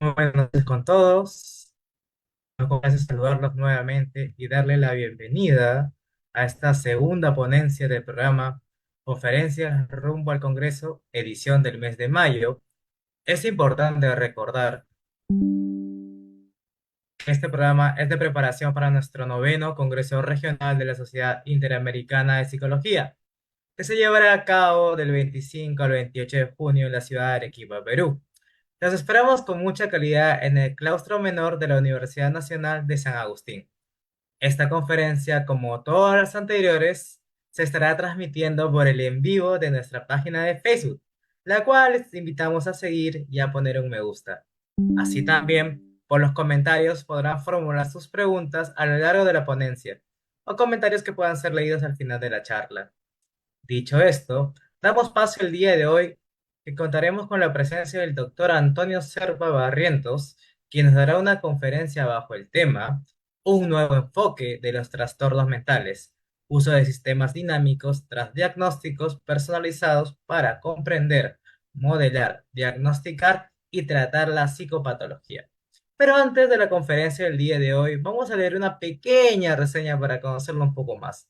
Buenas noches con todos. Me complace saludarlos nuevamente y darle la bienvenida a esta segunda ponencia del programa Conferencias rumbo al Congreso, edición del mes de mayo. Es importante recordar que este programa es de preparación para nuestro noveno Congreso Regional de la Sociedad Interamericana de Psicología, que se llevará a cabo del 25 al 28 de junio en la ciudad de Arequipa, Perú. Los esperamos con mucha calidad en el claustro menor de la Universidad Nacional de San Agustín. Esta conferencia, como todas las anteriores, se estará transmitiendo por el en vivo de nuestra página de Facebook, la cual les invitamos a seguir y a poner un me gusta. Así también, por los comentarios podrán formular sus preguntas a lo largo de la ponencia, o comentarios que puedan ser leídos al final de la charla. Dicho esto, damos paso el día de hoy que contaremos con la presencia del doctor Antonio Serpa Barrientos, quien nos dará una conferencia bajo el tema Un nuevo enfoque de los trastornos mentales, uso de sistemas dinámicos tras diagnósticos personalizados para comprender, modelar, diagnosticar y tratar la psicopatología. Pero antes de la conferencia del día de hoy, vamos a leer una pequeña reseña para conocerlo un poco más.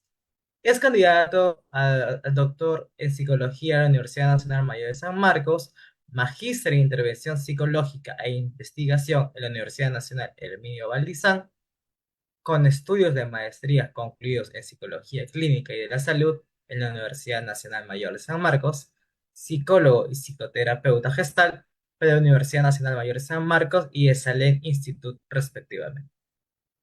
Es candidato a doctor en psicología de la Universidad Nacional Mayor de San Marcos, magíster en intervención psicológica e investigación en la Universidad Nacional Herminio Valdizán, con estudios de maestría concluidos en psicología clínica y de la salud en la Universidad Nacional Mayor de San Marcos, psicólogo y psicoterapeuta gestal de la Universidad Nacional Mayor de San Marcos y de Salem Institute, respectivamente.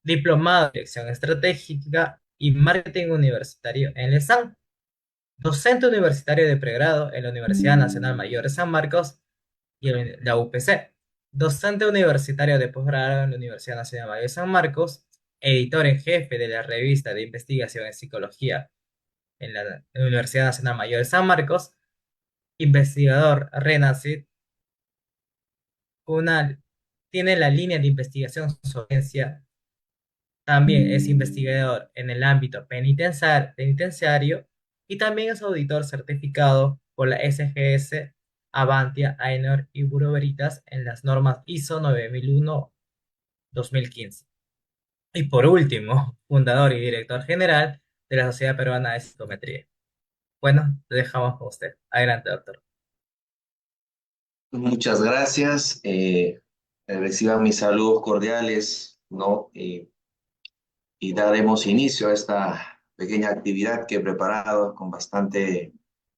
Diplomado en Dirección Estratégica y Marketing Universitario en LESAN, docente universitario de pregrado en la Universidad Nacional Mayor de San Marcos y en la UPC, docente universitario de posgrado en la Universidad Nacional Mayor de San Marcos, editor en jefe de la revista de investigación en psicología en la Universidad Nacional Mayor de San Marcos, investigador RENACID, tiene la línea de investigación Solvencia. También es investigador en el ámbito penitenciario y también es auditor certificado por la SGS, Avantia, AENOR y Bureau Veritas en las normas ISO 9001-2015. Y por último, fundador y director general de la Sociedad Peruana de Psicometría. Bueno, te dejamos con usted. Adelante, doctor. Muchas gracias. Reciban mis saludos cordiales, ¿no? Y daremos inicio a esta pequeña actividad que he preparado con bastante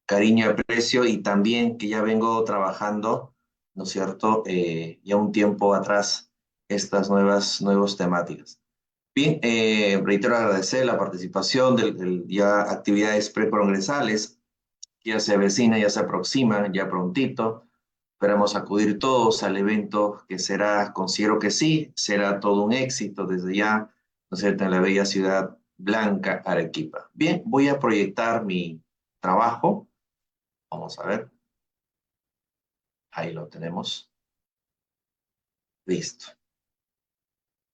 cariño y aprecio y también que ya vengo trabajando, ¿no es cierto? Ya un tiempo atrás estas nuevas temáticas. Bien, reitero agradecer la participación del ya actividades precongresales, ya se avecina, ya se aproxima, ya prontito. Esperamos acudir todos al evento que será, considero que sí, será todo un éxito desde ya, ¿no es cierto?, en la bella ciudad blanca Arequipa. Bien, voy a proyectar mi trabajo. Vamos a ver. Ahí lo tenemos. Listo.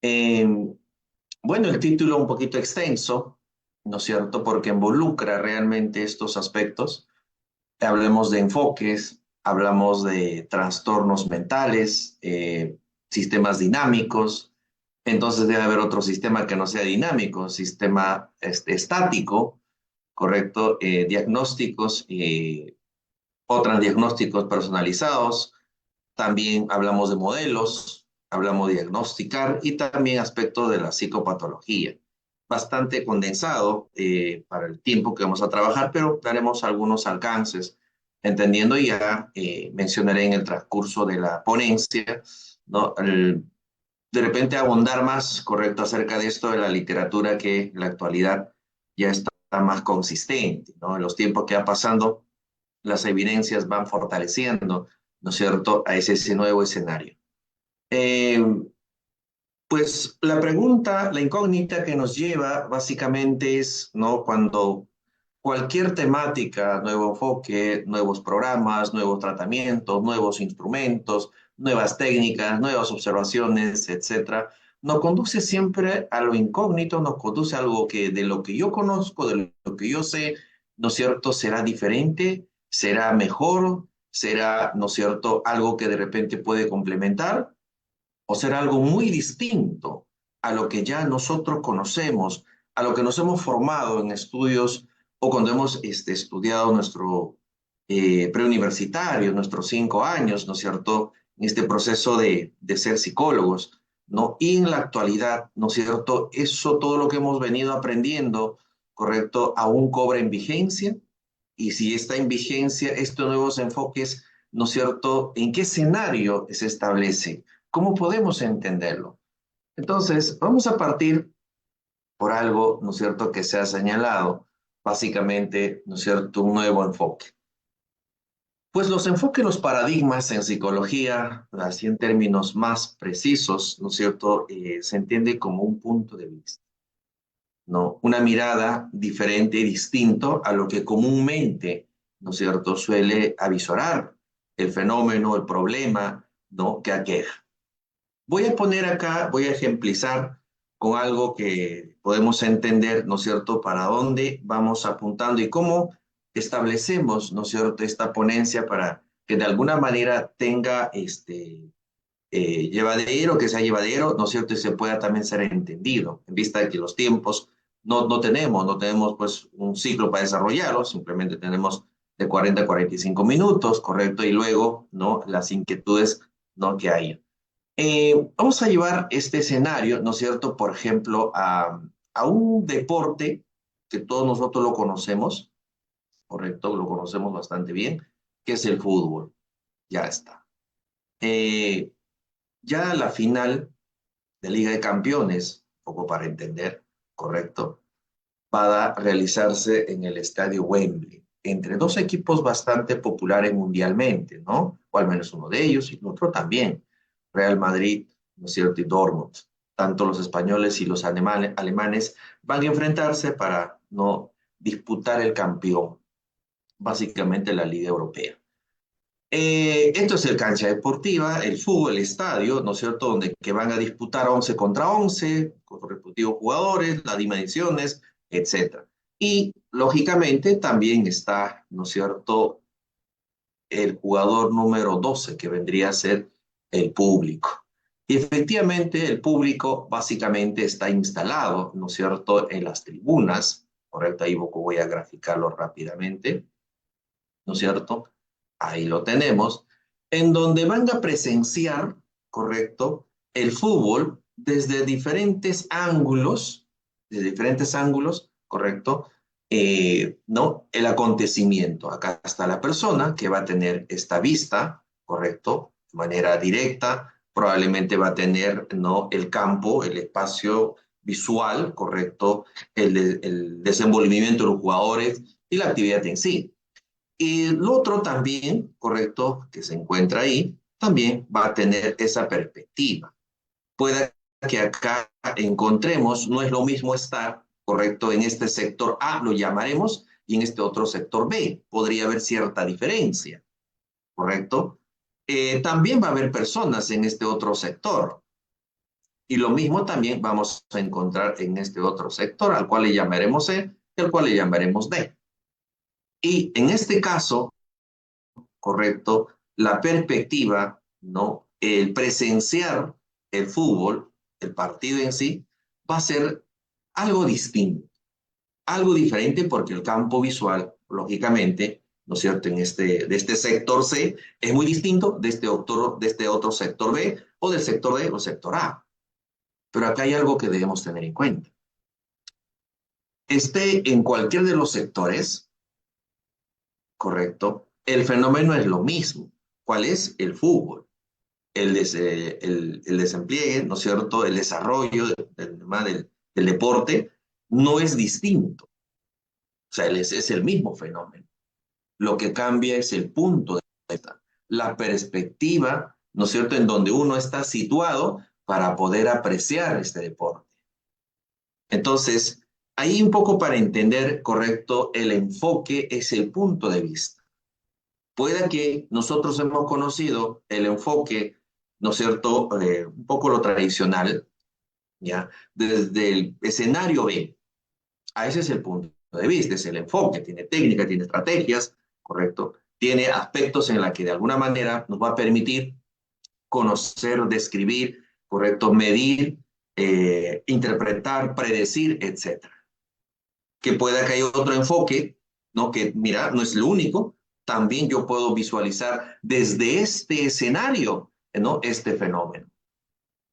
Eh, bueno, el título un poquito extenso, ¿no es cierto?, porque involucra realmente estos aspectos. Hablemos de enfoques, hablamos de trastornos mentales, sistemas dinámicos. Entonces debe haber otro sistema que no sea dinámico, sistema estático, ¿correcto? Diagnósticos, otros diagnósticos personalizados. También hablamos de modelos, hablamos de diagnosticar y también aspectos de la psicopatología. Bastante condensado para el tiempo que vamos a trabajar, pero daremos algunos alcances, entendiendo ya, mencionaré en el transcurso de la ponencia, ¿no? De repente abundar más, correcto, acerca de esto de la literatura que en la actualidad ya está más consistente, ¿no? En los tiempos que va pasando, las evidencias van fortaleciendo, ¿no es cierto?, a ese nuevo escenario. Eh, pues la pregunta, la incógnita que nos lleva básicamente es, ¿no?, cuando cualquier temática, nuevo enfoque, nuevos programas, nuevos tratamientos, nuevos instrumentos, nuevas técnicas, nuevas observaciones, etcétera, nos conduce siempre a lo incógnito, nos conduce a algo que de lo que yo conozco, de lo que yo sé, ¿no es cierto?, será diferente, será mejor, será, ¿no es cierto?, algo que de repente puede complementar. o ser algo muy distinto a lo que ya nosotros conocemos, a lo que nos hemos formado en estudios o cuando hemos estudiado nuestro preuniversitario, nuestros 5 años, ¿no es cierto?, en este proceso de ser psicólogos, ¿no? Y en la actualidad, ¿no es cierto?, eso, todo lo que hemos venido aprendiendo, ¿correcto?, aún cobra en vigencia. Y si está en vigencia estos nuevos enfoques, ¿no es cierto?, ¿en qué escenario se establece? ¿Cómo podemos entenderlo? Entonces, vamos a partir por algo, ¿no es cierto?, que se ha señalado, básicamente, ¿no es cierto?, un nuevo enfoque. Pues los enfoques, los paradigmas en psicología, así en términos más precisos, ¿no es cierto?, se entiende como un punto de vista, ¿no? Una mirada diferente y distinto a lo que comúnmente, ¿no es cierto?, suele avisorar el fenómeno, el problema, ¿no?, que aqueja. Voy a poner acá, voy a ejemplizar con algo que podemos entender, ¿no es cierto?, para dónde vamos apuntando y cómo establecemos, ¿no es cierto?, esta ponencia para que de alguna manera tenga llevadero, que sea llevadero, ¿no es cierto?, y se pueda también ser entendido, en vista de que los tiempos no tenemos pues un ciclo para desarrollarlo, simplemente tenemos de 40 a 45 minutos, ¿correcto? Y luego, ¿no?, las inquietudes, ¿no?, que hay. Vamos a llevar este escenario, ¿no es cierto?, por ejemplo, a un deporte que todos nosotros lo conocemos, correcto, lo conocemos bastante bien, que es el fútbol. Ya está. Eh, ya la final de Liga de Campeones, poco para entender, correcto, va a realizarse en el estadio Wembley, entre dos equipos bastante populares mundialmente, ¿no? O al menos uno de ellos y el otro también, Real Madrid, ¿no es cierto?, y Dortmund. Tanto los españoles y los alemanes van a enfrentarse para no disputar el campeón, básicamente la Liga Europea. Esto es el cancha deportiva, el fútbol, el estadio, ¿no es cierto?, donde que van a disputar 11 contra 11, con los respectivos jugadores, las dimensiones, etcétera. Y, lógicamente, también está, ¿no es cierto?, el jugador número 12, que vendría a ser el público. Y efectivamente, el público básicamente está instalado, ¿no es cierto?, en las tribunas, ¿correcto? Ahí voy a graficarlo rápidamente, ¿no es cierto? Ahí lo tenemos, en donde van a presenciar, ¿correcto?, el fútbol desde diferentes ángulos, ¿correcto? ¿No? El acontecimiento. Acá está la persona que va a tener esta vista, ¿correcto?, de manera directa, probablemente va a tener, ¿no?, el campo, el espacio visual, ¿correcto?, el desenvolvimiento de los jugadores y la actividad en sí. Y el otro también, correcto, que se encuentra ahí, también va a tener esa perspectiva. Puede que acá encontremos, no es lo mismo estar, correcto, en este sector A, lo llamaremos, y en este otro sector B. Podría haber cierta diferencia, correcto. También va a haber personas en este otro sector. Y lo mismo también vamos a encontrar en este otro sector, al cual le llamaremos C y al cual le llamaremos D. Y en este caso, correcto, la perspectiva, ¿no?, el presenciar el fútbol, el partido en sí, va a ser algo distinto, algo diferente porque el campo visual, lógicamente, ¿no es cierto?, de este sector C es muy distinto de este otro sector B o del sector D o sector A. Pero acá hay algo que debemos tener en cuenta. En cualquier de los sectores, correcto, el fenómeno es lo mismo. ¿Cuál es? El fútbol. El despliegue, ¿no es cierto?, el desarrollo del deporte no es distinto. O sea, es el mismo fenómeno. Lo que cambia es el punto de vista, la perspectiva, ¿no es cierto?, en donde uno está situado para poder apreciar este deporte. Entonces, ahí un poco para entender, correcto, el enfoque es el punto de vista. Puede que nosotros hemos conocido el enfoque, ¿no es cierto?, un poco lo tradicional, ¿ya? Desde el escenario B. A ese es el punto de vista, es el enfoque, tiene técnica, tiene estrategias, ¿correcto? Tiene aspectos en la que de alguna manera nos va a permitir conocer, describir ¿correcto? Medir, interpretar, predecir, etcétera. Que pueda que haya otro enfoque, ¿no? Que mira, no es lo único, también yo puedo visualizar desde este escenario, ¿no? Este fenómeno.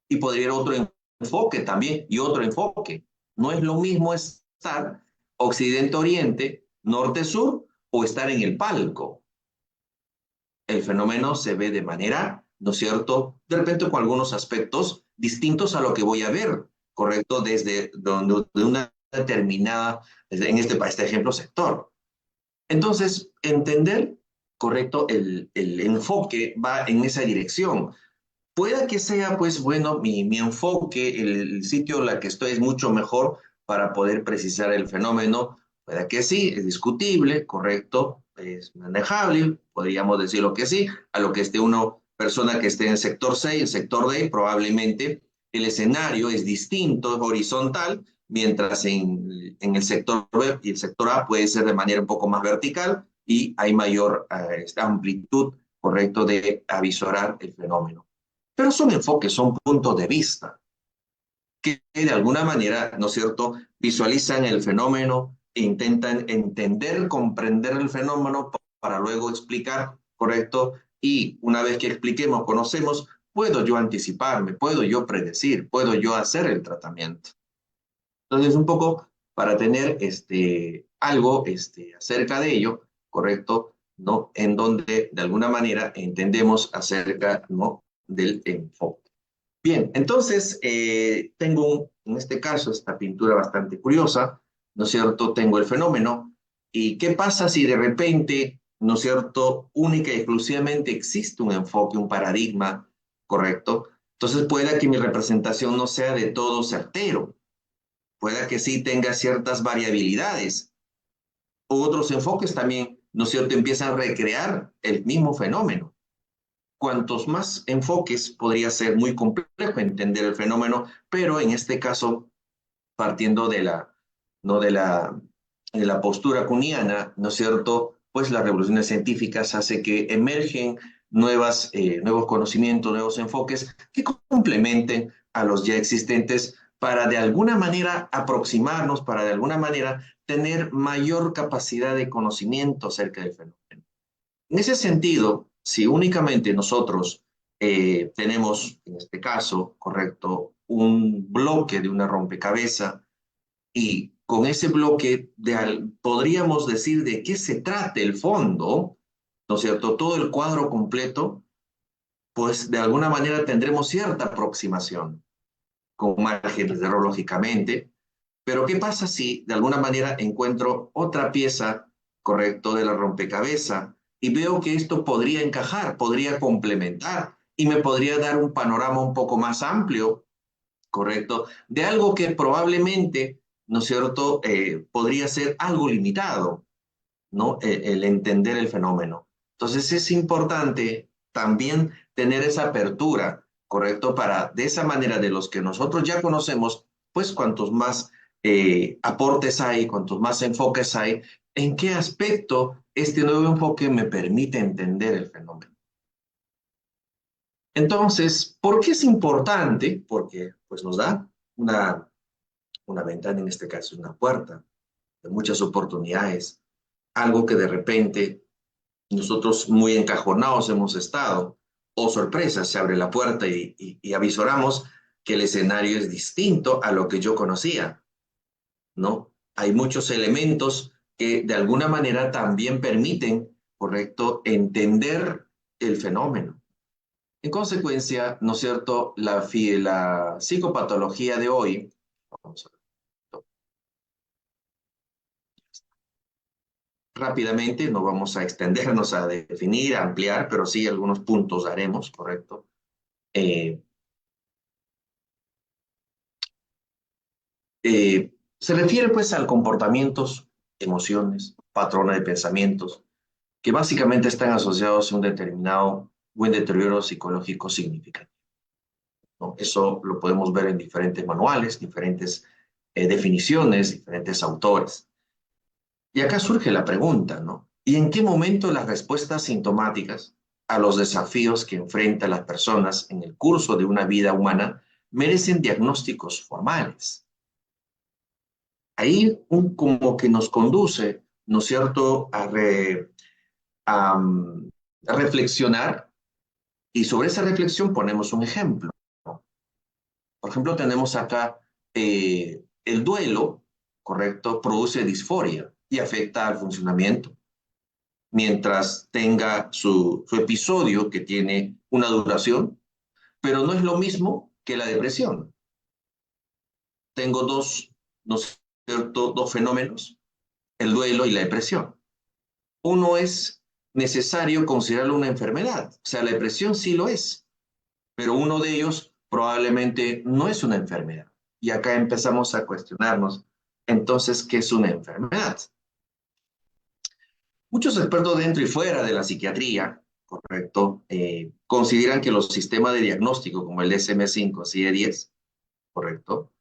Y podría haber otro enfoque también y otro enfoque. No es lo mismo estar occidente-oriente, norte-sur o estar en el palco. El fenómeno se ve de manera, ¿no es cierto? De repente con algunos aspectos distintos a lo que voy a ver, ¿correcto? Desde de una determinada, en este ejemplo, sector. Entonces, entender, ¿correcto? El enfoque va en esa dirección. Pueda que sea, pues bueno, mi enfoque, el sitio en el que estoy es mucho mejor para poder precisar el fenómeno. Pueda que sí, es discutible, correcto, es manejable, podríamos decirlo que sí, a lo que esté una persona que esté en el sector C, el sector D, probablemente el escenario es distinto, es horizontal, mientras en el sector B y el sector A puede ser de manera un poco más vertical y hay mayor amplitud, correcto, de avisorar el fenómeno. Pero son enfoques, son puntos de vista que de alguna manera, ¿no es cierto?, visualizan el fenómeno e intentan entender, comprender el fenómeno para luego explicar, ¿correcto? Y una vez que expliquemos, conocemos, puedo yo anticiparme, puedo yo predecir, puedo yo hacer el tratamiento. Entonces, un poco para tener algo acerca de ello, ¿correcto? ¿No? En donde de alguna manera entendemos acerca, ¿no?, del enfoque. Bien, entonces tengo en este caso esta pintura bastante curiosa, ¿no es cierto? Tengo el fenómeno. ¿Y qué pasa si de repente, ¿no es cierto?, única y exclusivamente existe un enfoque, un paradigma, ¿correcto? Entonces puede que mi representación no sea de todo certero, puede que sí tenga ciertas variabilidades. Otros enfoques también, ¿no es cierto?, empiezan a recrear el mismo fenómeno. Cuantos más enfoques podría ser muy complejo entender el fenómeno, pero en este caso, partiendo ¿no?, de la postura kuniana, ¿no es cierto?, pues las revoluciones científicas hace que emergen nuevos conocimientos, nuevos enfoques que complementen a los ya existentes para de alguna manera aproximarnos, para de alguna manera tener mayor capacidad de conocimiento acerca del fenómeno. En ese sentido, si únicamente nosotros tenemos, en este caso, correcto, un bloque de una rompecabezas y con ese bloque podríamos decir de qué se trata el fondo, ¿no es cierto? Todo el cuadro completo, pues de alguna manera tendremos cierta aproximación, con márgenes de error lógicamente, pero ¿qué pasa si de alguna manera encuentro otra pieza, correcto, de la rompecabezas y veo que esto podría encajar, podría complementar y me podría dar un panorama un poco más amplio, correcto, de algo que probablemente, ¿no es cierto?, podría ser algo limitado, ¿no? El entender el fenómeno. Entonces es importante también tener esa apertura, ¿correcto? Para de esa manera de los que nosotros ya conocemos, pues cuantos más aportes hay, cuantos más enfoques hay, ¿en qué aspecto este nuevo enfoque me permite entender el fenómeno? Entonces, ¿por qué es importante? Porque pues nos da una ventana, en este caso una puerta de muchas oportunidades, algo que de repente nosotros muy encajonados hemos estado, o sorpresa, se abre la puerta y avisoramos que el escenario es distinto a lo que yo conocía, ¿no? Hay muchos elementos que de alguna manera también permiten, correcto, entender el fenómeno. En consecuencia, ¿no es cierto?, la psicopatología de hoy, vamos a ver, rápidamente, no vamos a extendernos a definir, a ampliar, pero sí algunos puntos daremos, ¿correcto? Eh, Se refiere pues a comportamientos, emociones, patrones de pensamientos, que básicamente están asociados a un determinado buen deterioro psicológico significativo, ¿no? Eso lo podemos ver en diferentes manuales, diferentes definiciones, diferentes autores. Y acá surge la pregunta, ¿no? ¿Y en qué momento las respuestas sintomáticas a los desafíos que enfrentan las personas en el curso de una vida humana merecen diagnósticos formales. Ahí como que nos conduce, ¿no es cierto?, a reflexionar, y sobre esa reflexión ponemos un ejemplo. Por ejemplo, tenemos acá el duelo, ¿correcto? Produce disforia y afecta al funcionamiento. Mientras tenga su episodio que tiene una duración, pero no es lo mismo que la depresión. Tengo dos, ¿no es cierto?, dos fenómenos, el duelo y la depresión. Uno es necesario considerarlo una enfermedad, o sea, la depresión sí lo es, pero uno de ellos probablemente no es una enfermedad. Y acá empezamos a cuestionarnos, entonces, ¿qué es una enfermedad? Muchos expertos dentro y fuera de la psiquiatría, correcto, consideran que los sistemas de diagnóstico como el DSM-5, CIE-10, correcto,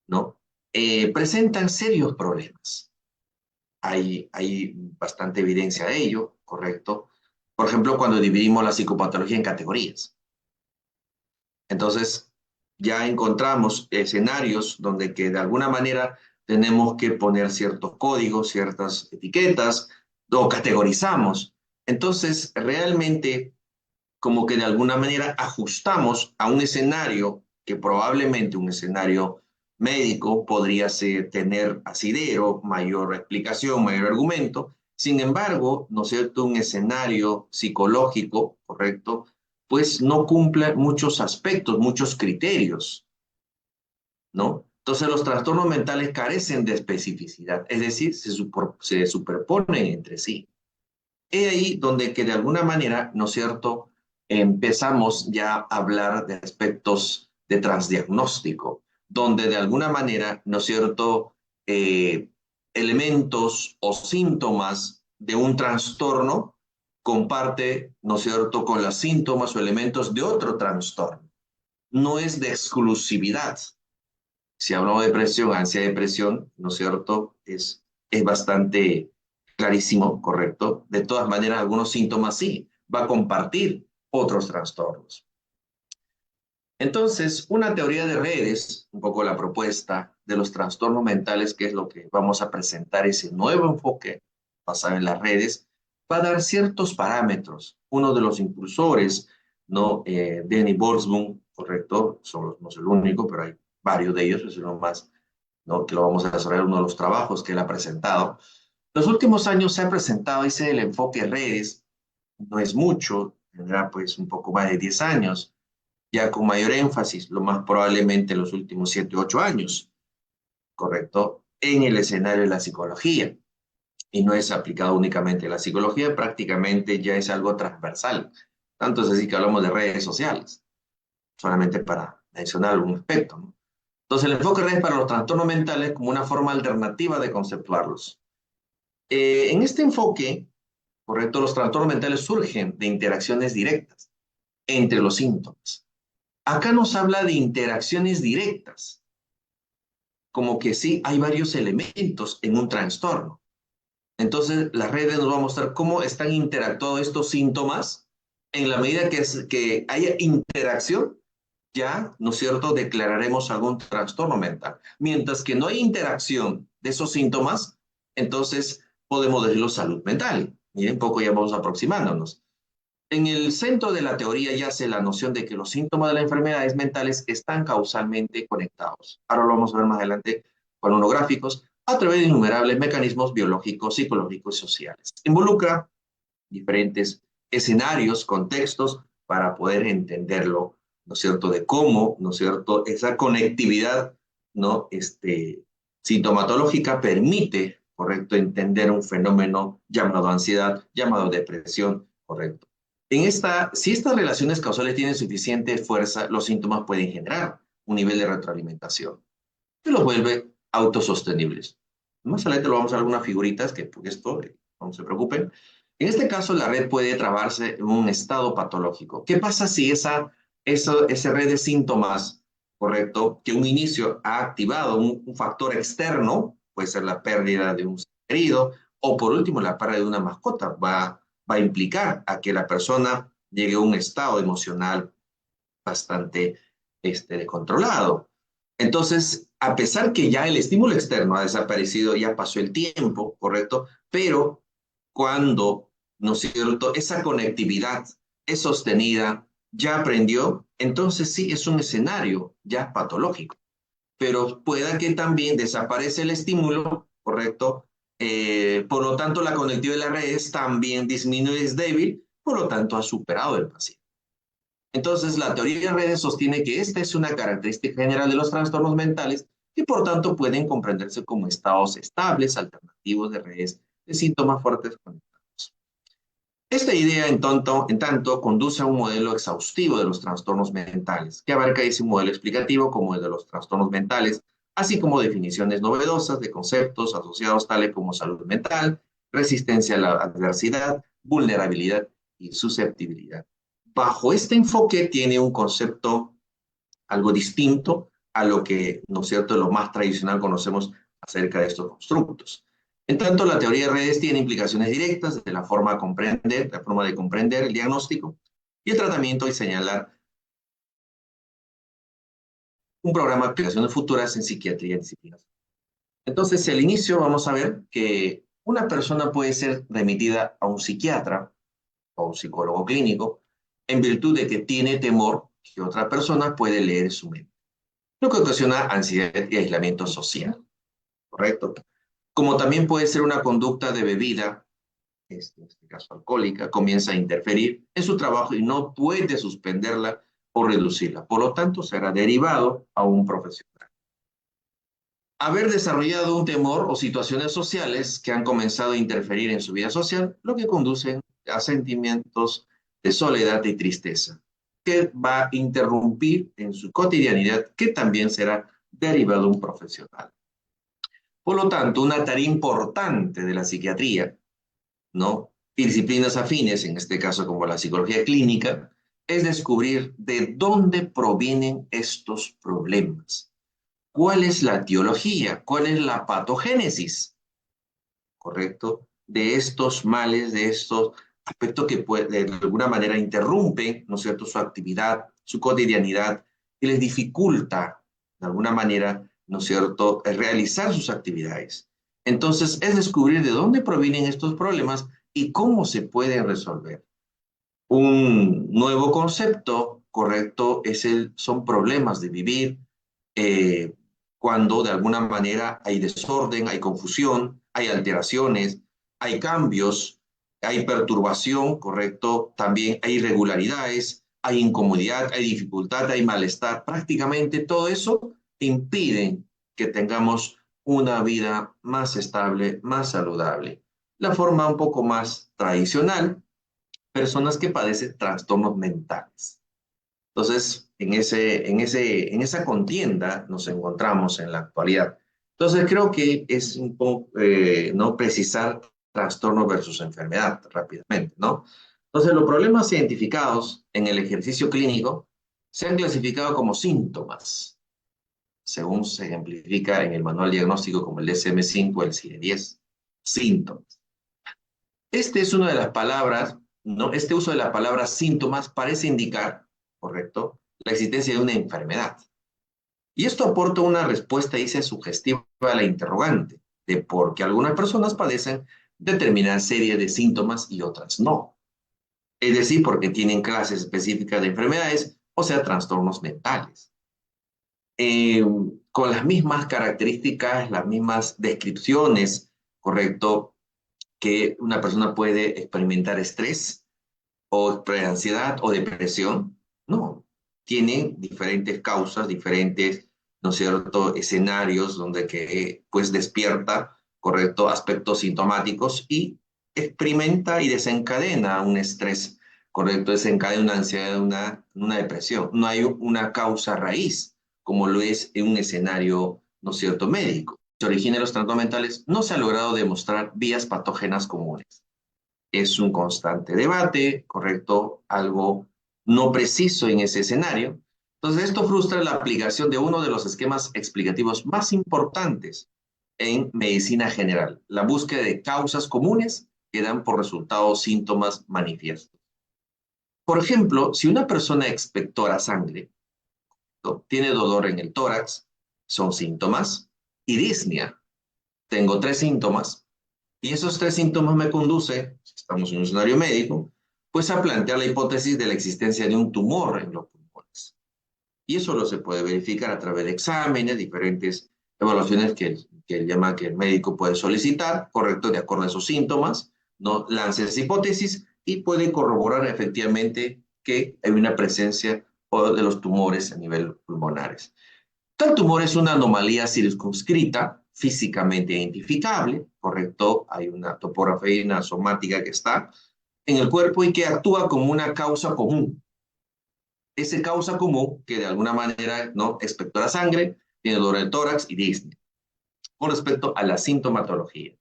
¿no? Presentan serios problemas. Hay bastante evidencia de ello, correcto. Por ejemplo, cuando dividimos la psicopatología en categorías. Entonces, ya encontramos escenarios donde que de alguna manera tenemos que poner ciertos códigos, ciertas etiquetas, o categorizamos. Entonces, realmente, como que de alguna manera ajustamos a un escenario que probablemente un escenario médico podría tener asidero, mayor explicación, mayor argumento. Sin embargo, ¿no es cierto?, un escenario psicológico, ¿correcto?, pues no cumple muchos aspectos, muchos criterios, ¿no? Entonces los trastornos mentales carecen de especificidad, es decir, se superponen entre sí. Es ahí donde que de alguna manera, ¿no es cierto?, empezamos ya a hablar de aspectos de transdiagnóstico, donde de alguna manera, ¿no es cierto?, eh, elementos o síntomas de un trastorno comparte, ¿no es cierto?, con los síntomas o elementos de otro trastorno. No es de exclusividad. Si hablamos de depresión, ansiedad, depresión, ¿no es cierto?, es bastante clarísimo, ¿correcto? De todas maneras, algunos síntomas sí, va a compartir otros trastornos. Entonces, una teoría de redes, un poco la propuesta de los trastornos mentales, que es lo que vamos a presentar, ese nuevo enfoque basado en las redes, va a dar ciertos parámetros. Uno de los impulsores, ¿no? Danny Borsboom, correcto, no es el único, pero hay varios de ellos, es uno más, ¿no?, que lo vamos a desarrollar, uno de los trabajos que él ha presentado. Los últimos años se ha presentado ese el enfoque redes, no es mucho, tendrá pues un poco más de 10 años, ya con mayor énfasis, lo más probablemente en los últimos 7 u 8 años, ¿correcto? En el escenario de la psicología. Y no es aplicado únicamente a la psicología, prácticamente ya es algo transversal. Tanto es así que hablamos de redes sociales, solamente para mencionar algún aspecto, ¿no? Entonces, el enfoque de redes para los trastornos mentales como una forma alternativa de conceptuarlos. En este enfoque, correcto, los trastornos mentales surgen de interacciones directas entre los síntomas. Acá nos habla de interacciones directas, como que sí, hay varios elementos en un trastorno. Entonces, las redes nos van a mostrar cómo están interactuando estos síntomas en la medida que haya interacción, ya, ¿no es cierto?, declararemos algún trastorno mental. Mientras que no hay interacción de esos síntomas, entonces podemos decirlo salud mental. Miren, poco ya vamos aproximándonos. En el centro de la teoría yace la noción de que los síntomas de las enfermedades mentales están causalmente conectados. Ahora lo vamos a ver más adelante con unos gráficos, a través de innumerables mecanismos biológicos, psicológicos y sociales. Involucra diferentes escenarios, contextos, para poder entenderlo, ¿no es cierto?, de cómo, ¿no es cierto?, esa conectividad, ¿no?, sintomatológica permite, correcto, entender un fenómeno llamado ansiedad, llamado depresión, correcto. Si estas relaciones causales tienen suficiente fuerza, los síntomas pueden generar un nivel de retroalimentación que los vuelve autosostenibles. Más adelante lo vamos a ver algunas figuritas que por esto, no se preocupen. En este caso, la red puede trabarse en un estado patológico. ¿Qué pasa si esa red de síntomas, correcto, que un inicio ha activado un factor externo, puede ser la pérdida de un ser querido, o por último, la pérdida de una mascota, va a implicar a que la persona llegue a un estado emocional bastante descontrolado. Entonces, a pesar que ya el estímulo externo ha desaparecido, ya pasó el tiempo, ¿correcto? Pero cuando, ¿no es cierto?, esa conectividad es sostenida, ya aprendió, entonces sí es un escenario ya patológico. Pero pueda que también desaparece el estímulo, ¿correcto? Por lo tanto, la conectividad de las redes también disminuye, es débil, por lo tanto, ha superado el paciente. Entonces, la teoría de redes sostiene que esta es una característica general de los trastornos mentales y por tanto pueden comprenderse como estados estables, alternativos de redes de síntomas fuertes conectados. Esta idea, en tanto, conduce a un modelo exhaustivo de los trastornos mentales, que abarca ese modelo explicativo como el de los trastornos mentales, así como definiciones novedosas de conceptos asociados tales como salud mental, resistencia a la adversidad, vulnerabilidad y susceptibilidad. Bajo este enfoque tiene un concepto algo distinto a lo que, ¿no es cierto?, lo más tradicional conocemos acerca de estos constructos. En tanto, la teoría de redes tiene implicaciones directas de la forma de comprender el diagnóstico y el tratamiento y señalar un programa de aplicaciones futuras en psiquiatría y disciplinas. Entonces, al inicio vamos a ver que una persona puede ser remitida a un psiquiatra o un psicólogo clínico en virtud de que tiene temor que otra persona puede leer su mente, lo que ocasiona ansiedad y aislamiento social, ¿correcto? Como también puede ser una conducta de bebida, en este caso alcohólica, comienza a interferir en su trabajo y no puede suspenderla o reducirla. Por lo tanto, será derivado a un profesional. Haber desarrollado un temor o situaciones sociales que han comenzado a interferir en su vida social, lo que conduce a sentimientos de soledad y tristeza, que va a interrumpir en su cotidianidad, que también será derivado de un profesional. Por lo tanto, una tarea importante de la psiquiatría, ¿no?, y disciplinas afines, en este caso como la psicología clínica, es descubrir de dónde provienen estos problemas. ¿Cuál es la etiología? ¿Cuál es la patogénesis? ¿Correcto? De estos males, de estos aspectos que de alguna manera interrumpen, ¿no es cierto?, su actividad, su cotidianidad, y les dificulta, de alguna manera, ¿no es cierto?, realizar sus actividades. Entonces, es descubrir de dónde provienen estos problemas y cómo se pueden resolver. Un nuevo concepto, correcto, son problemas de vivir, eh, cuando de alguna manera hay desorden, hay confusión, hay alteraciones, hay cambios, hay perturbación, correcto, también hay irregularidades, hay incomodidad, hay dificultad, hay malestar. Prácticamente todo eso impide que tengamos una vida más estable, más saludable. La forma un poco más tradicional, personas que padecen trastornos mentales. Entonces, en esa contienda nos encontramos en la actualidad. Entonces, creo que es un poco, no precisar trastorno versus enfermedad rápidamente, ¿no? Entonces, los problemas identificados en el ejercicio clínico se han clasificado como síntomas, según se ejemplifica en el manual diagnóstico como el DSM-5 o el CIE-10. Síntomas. Este es una de las palabras, ¿no? Este uso de la palabra síntomas parece indicar, ¿correcto?, la existencia de una enfermedad. Y esto aporta una respuesta, dice, sugestiva a la interrogante, de por qué algunas personas padecen determinada serie de síntomas y otras no. Es decir, porque tienen clases específicas de enfermedades, o sea, trastornos mentales. Eh, con las mismas características, las mismas descripciones, ¿correcto?, que una persona puede experimentar estrés o ansiedad o depresión. No, tienen diferentes causas, diferentes, ¿no es cierto?, escenarios donde que pues despierta, correcto, aspectos sintomáticos y experimenta y desencadena un estrés, correcto, desencadena una ansiedad, una depresión. No hay una causa raíz, como lo es en un escenario, ¿no es cierto?, médico. Se origina en los trastornos mentales, no se ha logrado demostrar vías patógenas comunes. Es un constante debate, ¿correcto? Algo no preciso en ese escenario. Entonces, esto frustra la aplicación de uno de los esquemas explicativos más importantes en medicina general, la búsqueda de causas comunes que dan por resultado síntomas manifiestos. Por ejemplo, si una persona expectora sangre, ¿no?, tiene dolor en el tórax, son síntomas, y disnea, tengo tres síntomas, y esos tres síntomas me conducen, si estamos en un escenario médico, pues a plantear la hipótesis de la existencia de un tumor en los pulmones. Y eso lo se puede verificar a través de exámenes, diferentes evaluaciones que el médico puede solicitar, correcto, de acuerdo a esos síntomas, no lance esa hipótesis y puede corroborar efectivamente que hay una presencia de los tumores a nivel pulmonares. Tal tumor es una anomalía circunscrita, físicamente identificable, correcto, hay una topografía, una somática que está en el cuerpo y que actúa como una causa común. Ese causa común que de alguna manera no expectora sangre, tiene dolor del tórax y disnea. Con respecto a la sintomatología.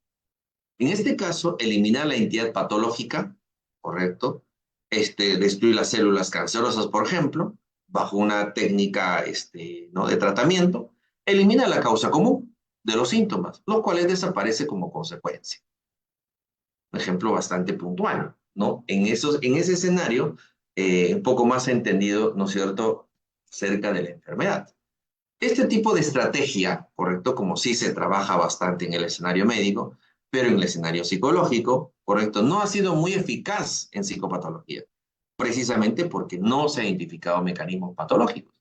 En este caso, eliminar la entidad patológica, correcto, destruir las células cancerosas, por ejemplo, bajo una técnica ¿no?, de tratamiento, elimina la causa común de los síntomas, los cuales desaparece como consecuencia. Un ejemplo bastante puntual, ¿no? En ese escenario, un poco más entendido, ¿no es cierto?, cerca de la enfermedad. Este tipo de estrategia, correcto, como sí se trabaja bastante en el escenario médico, pero en el escenario psicológico, correcto, no ha sido muy eficaz en psicopatología, precisamente porque no se han identificado mecanismos patológicos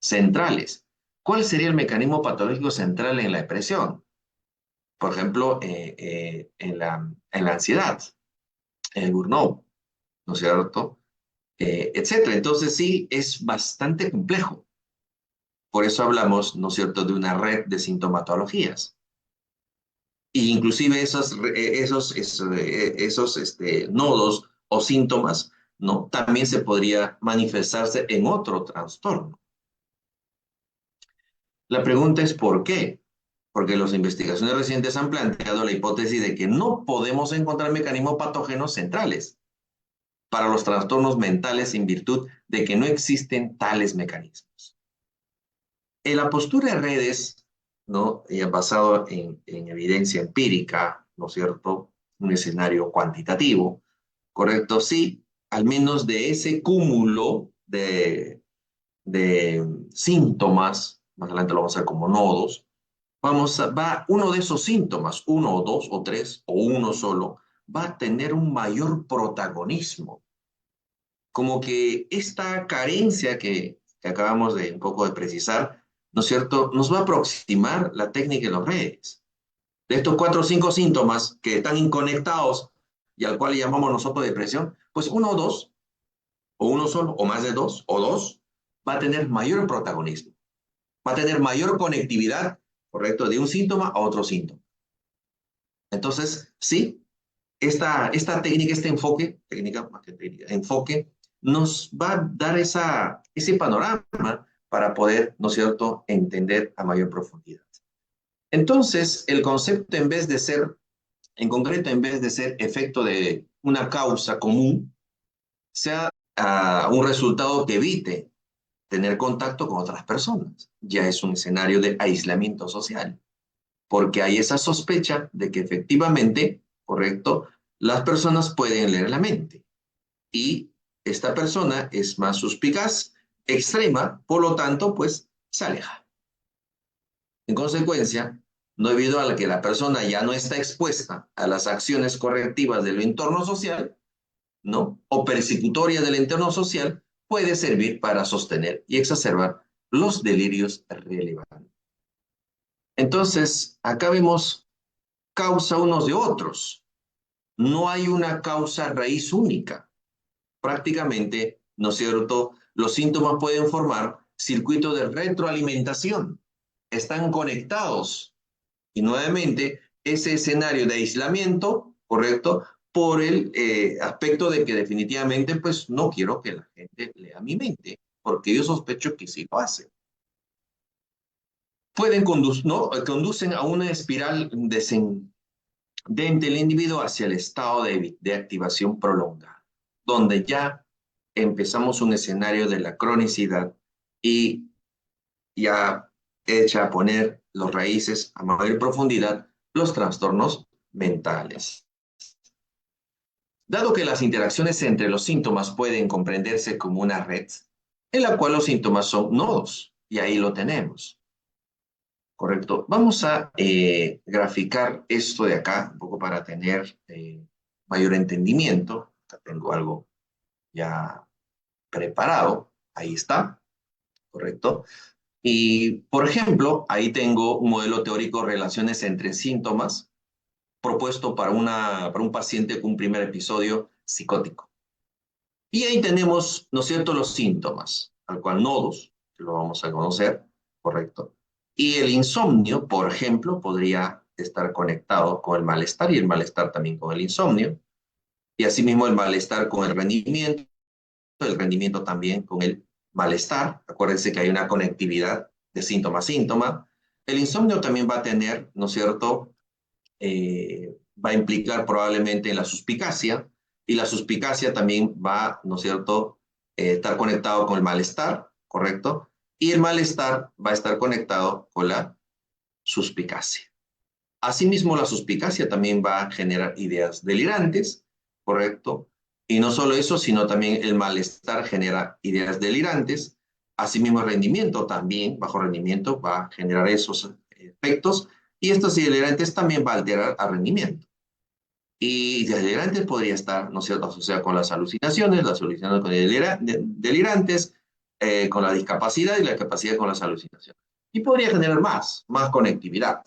centrales. ¿Cuál sería el mecanismo patológico central en la depresión? Por ejemplo, en la ansiedad, en el burnout, ¿no es cierto? Etcétera. Entonces sí, es bastante complejo. Por eso hablamos, ¿no es cierto?, de una red de sintomatologías. Y inclusive esos nodos o síntomas, ¿no?, también se podría manifestarse en otro trastorno. La pregunta es ¿por qué? Porque las investigaciones recientes han planteado la hipótesis de que no podemos encontrar mecanismos patógenos centrales para los trastornos mentales en virtud de que no existen tales mecanismos. En la postura de redes, ¿no?, basado en evidencia empírica, ¿no es cierto?, un escenario cuantitativo, ¿correcto? Sí, al menos de ese cúmulo de síntomas, más adelante lo vamos a ver como nodos, va uno de esos síntomas, uno o dos o tres o uno solo, va a tener un mayor protagonismo. Como que esta carencia que acabamos de un poco de precisar, ¿no es cierto?, nos va a aproximar la técnica de los redes. De estos 4 o 5 síntomas que están inconectados y al cual llamamos nosotros depresión, pues uno o dos, o uno solo, o más de dos, o dos, va a tener mayor protagonismo, va a tener mayor conectividad, ¿correcto?, de un síntoma a otro síntoma. Entonces, sí, esta técnica, este enfoque, técnica más que técnica, enfoque, nos va a dar ese panorama para poder, ¿no es cierto?, entender a mayor profundidad. Entonces, el concepto en concreto, en vez de ser efecto de una causa común, sea un resultado que evite tener contacto con otras personas. Ya es un escenario de aislamiento social, porque hay esa sospecha de que efectivamente, correcto, las personas pueden leer la mente y esta persona es más suspicaz, extrema, por lo tanto, pues se aleja. En consecuencia, no debido a que la persona ya no está expuesta a las acciones correctivas del entorno social, ¿no?, o persecutorias del entorno social, puede servir para sostener y exacerbar los delirios relevantes. Entonces, acá vemos causa unos de otros. No hay una causa raíz única. Prácticamente, ¿no es cierto?, los síntomas pueden formar circuitos de retroalimentación. Están conectados. Y nuevamente, ese escenario de aislamiento, ¿correcto?, por el aspecto de que definitivamente, pues, no quiero que la gente lea mi mente, porque yo sospecho que sí lo hace. ¿No?, conducen a una espiral descendente del individuo hacia el estado de activación prolongada, donde ya empezamos un escenario de la cronicidad y ya echa a poner los raíces a mayor profundidad los trastornos mentales. Dado que las interacciones entre los síntomas pueden comprenderse como una red, en la cual los síntomas son nodos, y ahí lo tenemos, ¿correcto? Vamos a graficar esto de acá, un poco para tener mayor entendimiento. Acá tengo algo ya preparado, ahí está, ¿correcto? Y, por ejemplo, ahí tengo un modelo teórico de relaciones entre síntomas propuesto para un paciente con un primer episodio psicótico. Y ahí tenemos, ¿no es cierto?, los síntomas, al cual nodos, que lo vamos a conocer, ¿correcto? Y el insomnio, por ejemplo, podría estar conectado con el malestar y el malestar también con el insomnio. Y asimismo el malestar con el rendimiento también con el malestar. Acuérdense que hay una conectividad de síntoma a síntoma. El insomnio también va a tener, ¿no es cierto?, va a implicar probablemente en la suspicacia, y la suspicacia también va, ¿no es cierto?, estar conectado con el malestar, ¿correcto? Y el malestar va a estar conectado con la suspicacia. Asimismo, la suspicacia también va a generar ideas delirantes, ¿correcto? Y no solo eso, sino también el malestar genera ideas delirantes. Asimismo, el rendimiento también, bajo rendimiento, va a generar esos efectos, y estos delirantes también va a alterar el rendimiento. Y delirantes podría estar, ¿no es cierto?, asociado con las alucinaciones con delirantes, con la discapacidad y la capacidad con las alucinaciones. Y podría generar más conectividad.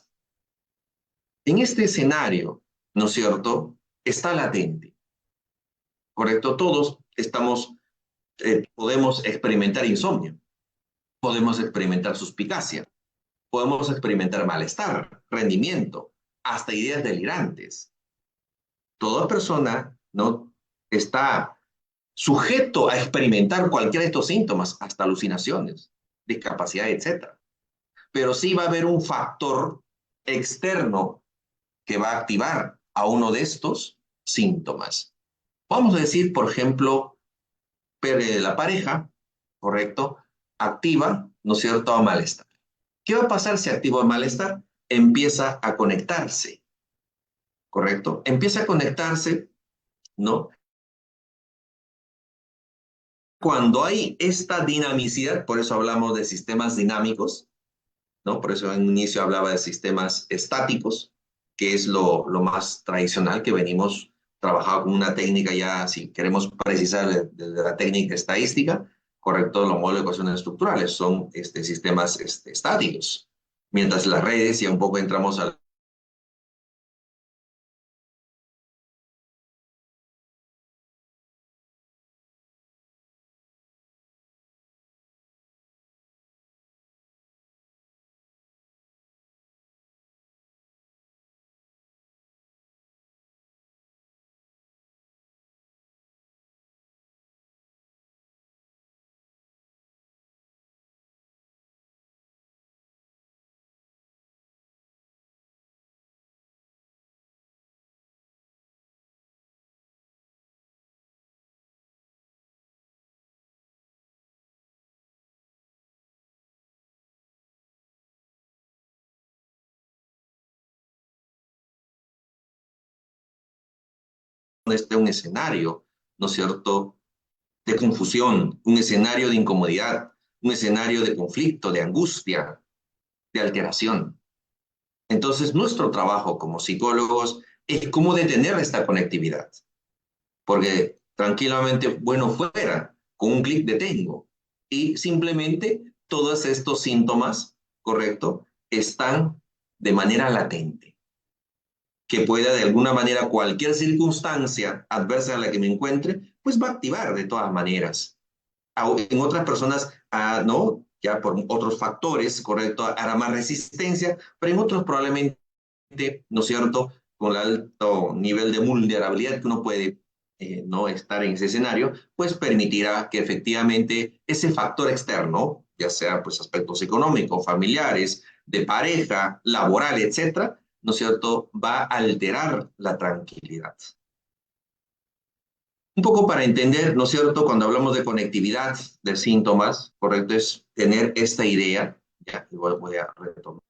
En este escenario, ¿no es cierto?, está latente, ¿correcto? Todos podemos experimentar insomnio, podemos experimentar suspicacia, podemos experimentar malestar, rendimiento, hasta ideas delirantes. Toda persona, ¿no?, está sujeto a experimentar cualquiera de estos síntomas, hasta alucinaciones, discapacidad, etcétera. Pero sí va a haber un factor externo que va a activar a uno de estos síntomas. Vamos a decir, por ejemplo, la pareja, ¿correcto?, activa, ¿no es cierto?, a malestar. ¿Qué va a pasar si activa el malestar? Empieza a conectarse, ¿correcto? Empieza a conectarse, ¿no? Cuando hay esta dinamicidad, por eso hablamos de sistemas dinámicos, ¿no? Por eso en un inicio hablaba de sistemas estáticos, que es lo más tradicional que venimos trabajando con una técnica ya, si queremos precisar de la técnica estadística, correcto, los modelos de ecuaciones estructurales son sistemas estáticos, mientras las redes, ya un poco entramos a un escenario, ¿no es cierto?, de confusión, un escenario de incomodidad, un escenario de conflicto, de angustia, de alteración. Entonces, nuestro trabajo como psicólogos es cómo detener esta conectividad, porque tranquilamente, bueno, fuera, con un clic detengo, y simplemente todos estos síntomas, ¿correcto?, están de manera latente, que pueda de alguna manera cualquier circunstancia adversa a la que me encuentre, pues va a activar de todas maneras. En otras personas, no, ya por otros factores, correcto, hará más resistencia, pero en otros probablemente, ¿no es cierto?, con el alto nivel de vulnerabilidad que uno puede no estar en ese escenario, pues permitirá que efectivamente ese factor externo, ya sea pues aspectos económicos, familiares, de pareja, laboral, etcétera, ¿no es cierto?, va a alterar la tranquilidad. Un poco para entender, ¿no es cierto?, cuando hablamos de conectividad de síntomas, correcto, es tener esta idea, ya, igual voy a retomar,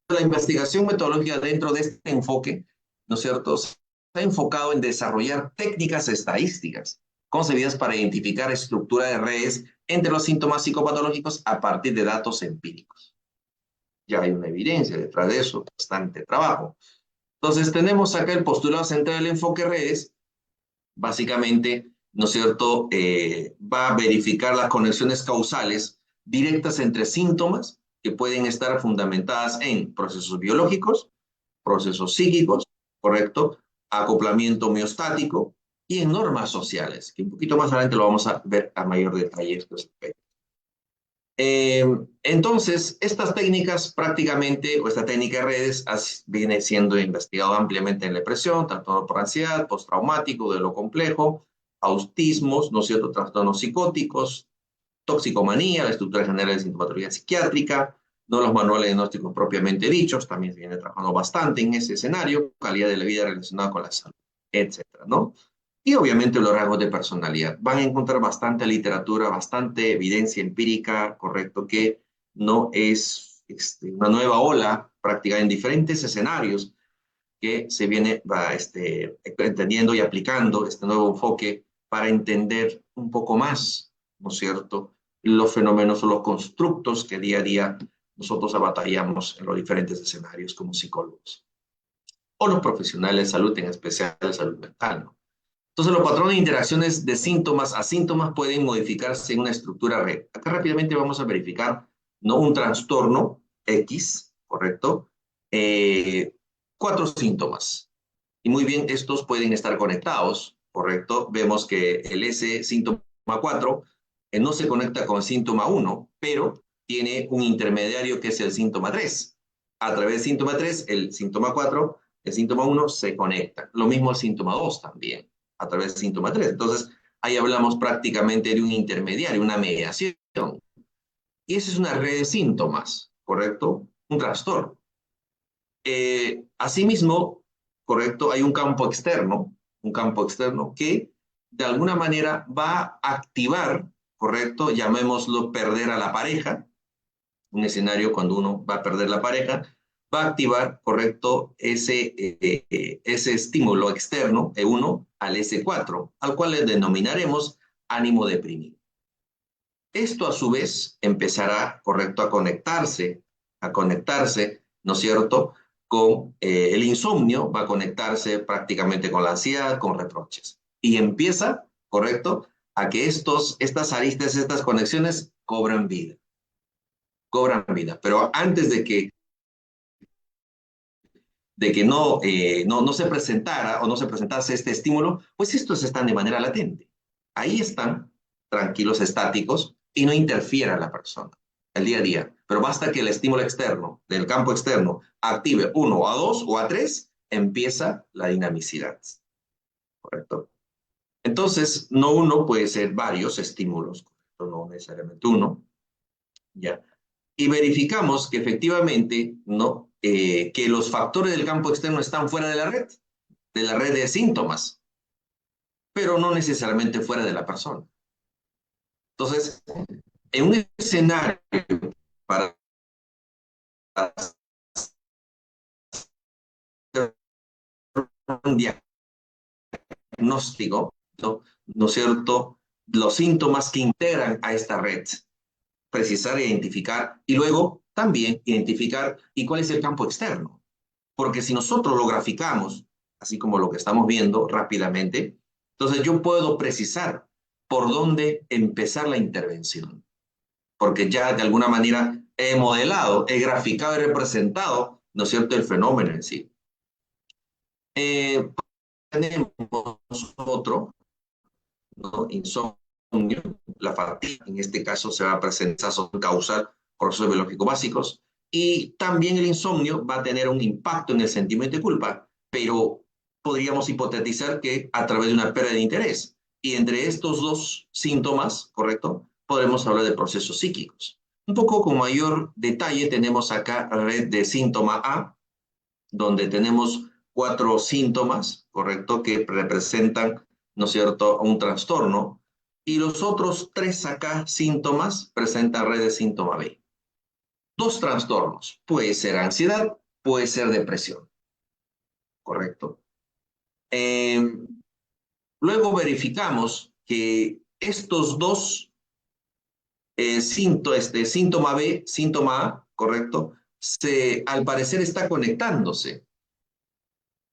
la investigación metodológica dentro de este enfoque, ¿no es cierto?, se ha enfocado en desarrollar técnicas estadísticas concebidas para identificar estructura de redes entre los síntomas psicopatológicos a partir de datos empíricos. Ya hay una evidencia detrás de eso, bastante trabajo. Entonces, tenemos acá el postulado central del enfoque redes, básicamente, ¿no es cierto?, va a verificar las conexiones causales directas entre síntomas que pueden estar fundamentadas en procesos biológicos, procesos psíquicos, ¿correcto? Acoplamiento homeostático y en normas sociales, que un poquito más adelante lo vamos a ver a mayor detalle estos aspectos. Entonces, estas técnicas prácticamente, o esta técnica de redes, viene siendo investigado ampliamente en la depresión, tanto por ansiedad, postraumático, de lo complejo, autismos, ¿no es cierto?, trastornos psicóticos, toxicomanía, la estructura general de sintomatología psiquiátrica, no los manuales de diagnósticos propiamente dichos, también se viene trabajando bastante en ese escenario, calidad de la vida relacionada con la salud, etcétera, ¿no? Y obviamente los rasgos de personalidad. Van a encontrar bastante literatura, bastante evidencia empírica, correcto, que no es una nueva ola práctica en diferentes escenarios que se viene entendiendo y aplicando este nuevo enfoque para entender un poco más, ¿no es cierto?, los fenómenos o los constructos que día a día nosotros batallamos en los diferentes escenarios como psicólogos o los profesionales de salud, en especial de salud mental, ¿no? Entonces, los patrones de interacciones de síntomas a síntomas pueden modificarse en una estructura red. Acá rápidamente vamos a verificar, ¿no?, un trastorno X, ¿correcto? 4 síntomas. Y muy bien, estos pueden estar conectados, ¿correcto? Vemos que el S síntoma 4 no se conecta con el síntoma 1, pero tiene un intermediario que es el síntoma 3. A través del síntoma 3, el síntoma 4, el síntoma 1 se conecta. Lo mismo el síntoma 2 también, a través del síntoma 3. Entonces, ahí hablamos prácticamente de un intermediario, una mediación. Y esa es una red de síntomas, ¿correcto? Un trastorno. Asimismo, correcto, hay un campo externo que de alguna manera va a activar, correcto, llamémoslo perder a la pareja, un escenario cuando uno va a perder la pareja, va a activar, correcto, ese estímulo externo, E1 al S4, al cual le denominaremos ánimo deprimido. Esto a su vez empezará, correcto, a conectarse, ¿no es cierto?, con el insomnio, va a conectarse prácticamente con la ansiedad, con reproches. Y empieza, correcto, a que estas aristas, estas conexiones cobran vida. Cobran vida. Pero antes de que no se presentara o no se presentase este estímulo, pues estos están de manera latente. Ahí están, tranquilos, estáticos, y no interfiere a la persona, el día a día. Pero basta que el estímulo externo, del campo externo, active 1 a 2 o a 3, empieza la dinamicidad. ¿Correcto? Entonces, no uno, puede ser varios estímulos, ¿correcto? No necesariamente uno, ¿ya? Y verificamos que efectivamente, ¿no?, que los factores del campo externo están fuera de la red de síntomas, pero no necesariamente fuera de la persona. Entonces, en un escenario para hacer un diagnóstico, ¿no es cierto?, los síntomas que integran a esta red, precisar, identificar y luego también identificar y cuál es el campo externo. Porque si nosotros lo graficamos, así como lo que estamos viendo rápidamente, entonces yo puedo precisar por dónde empezar la intervención. Porque ya de alguna manera he modelado, he graficado y representado, ¿no es cierto?, el fenómeno en sí. Tenemos otro, ¿no?, insomnio, la fatiga, en este caso se va a presentar causar procesos biológicos básicos, y también el insomnio va a tener un impacto en el sentimiento de culpa, pero podríamos hipotetizar que a través de una pérdida de interés. Y entre estos dos síntomas, ¿correcto?, podremos hablar de procesos psíquicos. Un poco con mayor detalle tenemos acá la red de síntoma A, donde tenemos 4 síntomas, ¿correcto?, que representan, ¿no es cierto?, un trastorno, y los otros 3 acá síntomas presentan red de síntoma B. 2 trastornos, puede ser ansiedad puede ser depresión, ¿correcto? Eh, Luego verificamos que estos dos síntoma B, síntoma A, ¿correcto? Al parecer está conectándose.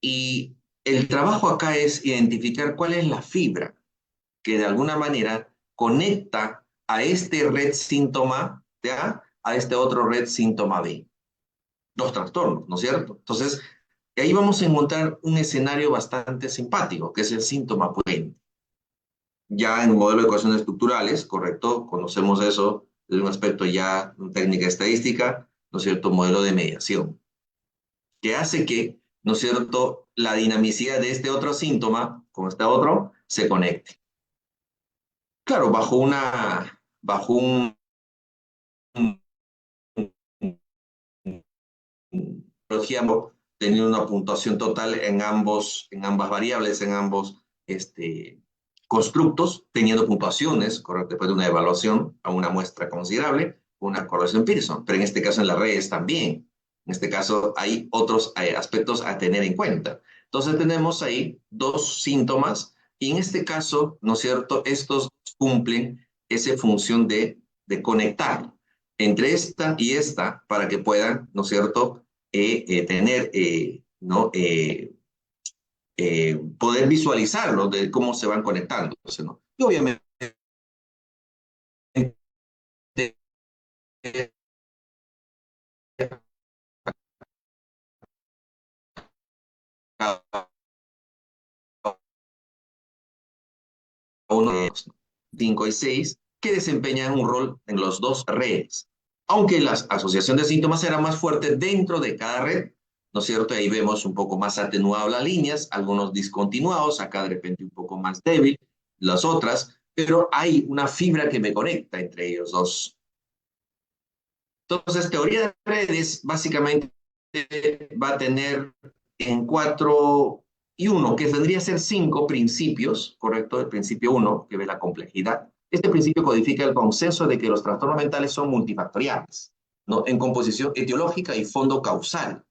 Y el trabajo acá es identificar cuál es la fibra que de alguna manera conecta a este red síntoma de a este otro red síntoma B. Dos trastornos, ¿no es cierto? Entonces, ahí vamos a encontrar un escenario bastante simpático, que es el síntoma puente. Ya en el modelo de ecuaciones estructurales, correcto, conocemos eso desde un aspecto ya, una técnica estadística, ¿no es cierto?, modelo de mediación, que hace que, ¿no es cierto?, la dinamicidad de este otro síntoma con este otro se conecte. Claro, bajo un teniendo una puntuación total en ambas variables, en ambos constructos, teniendo puntuaciones, correcto, después de una evaluación a una muestra considerable, una correlación Pearson, pero en este caso en las redes también. En este caso hay otros aspectos a tener en cuenta. Entonces tenemos ahí dos síntomas y en este caso, ¿no es cierto?, estos cumplen esa función de conectar entre esta y esta para que puedan, ¿no es cierto?, tener, ¿no? Poder visualizarlo de cómo se van conectando, ¿no? Y obviamente cada uno de los 5 y 6 que desempeñan un rol en los dos redes. Aunque la asociación de síntomas era más fuerte dentro de cada red, ¿no es cierto? Ahí vemos un poco más atenuadas las líneas, algunos discontinuados, acá de repente un poco más débil, las otras, pero hay una fibra que me conecta entre ellos dos. Entonces, teoría de redes básicamente va a tener en 4 y 1, que tendría que ser 5 principios, ¿correcto? El principio 1, que ve la complejidad. Este principio codifica el consenso de que los trastornos mentales son multifactoriales, ¿no? En composición etiológica y fondo causal.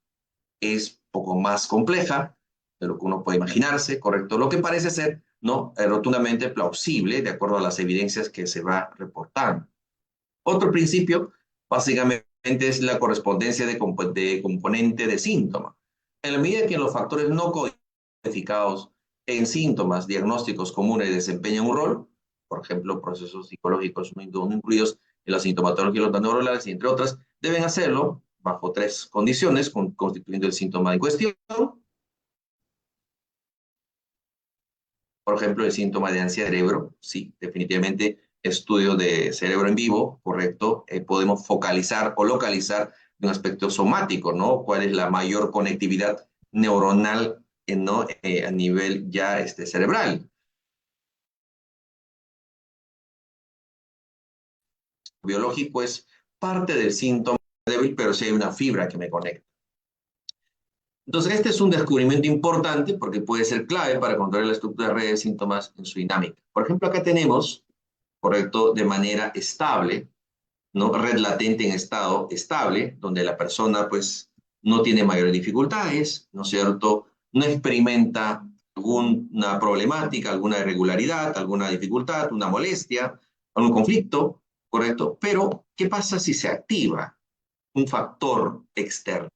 Es poco más compleja de lo que uno puede imaginarse, ¿correcto? Lo que parece ser, ¿no?, rotundamente plausible de acuerdo a las evidencias que se va reportando. Otro principio, básicamente, es la correspondencia de componente de síntoma. En la medida que los factores no codificados en síntomas diagnósticos comunes desempeñan un rol, por ejemplo, procesos psicológicos no incluidos en la sintomatología y los daños neurales, y entre otras, deben hacerlo bajo 3 condiciones, constituyendo el síntoma en cuestión. Por ejemplo, el síntoma de ansiedad cerebro, sí, definitivamente estudio de cerebro en vivo, correcto, podemos focalizar o localizar de un aspecto somático, ¿no? ¿Cuál es la mayor conectividad neuronal, ¿no? A nivel ya cerebral. Biológico es parte del síntoma débil, pero sí hay una fibra que me conecta. Entonces, este es un descubrimiento importante porque puede ser clave para controlar la estructura de redes de síntomas en su dinámica. Por ejemplo, acá tenemos, correcto, de manera estable, ¿no? Red latente en estado estable, donde la persona pues no tiene mayores dificultades, ¿no es cierto? No experimenta alguna problemática, alguna irregularidad, alguna dificultad, una molestia, algún conflicto, ¿correcto? Pero, ¿qué pasa si se activa un factor externo?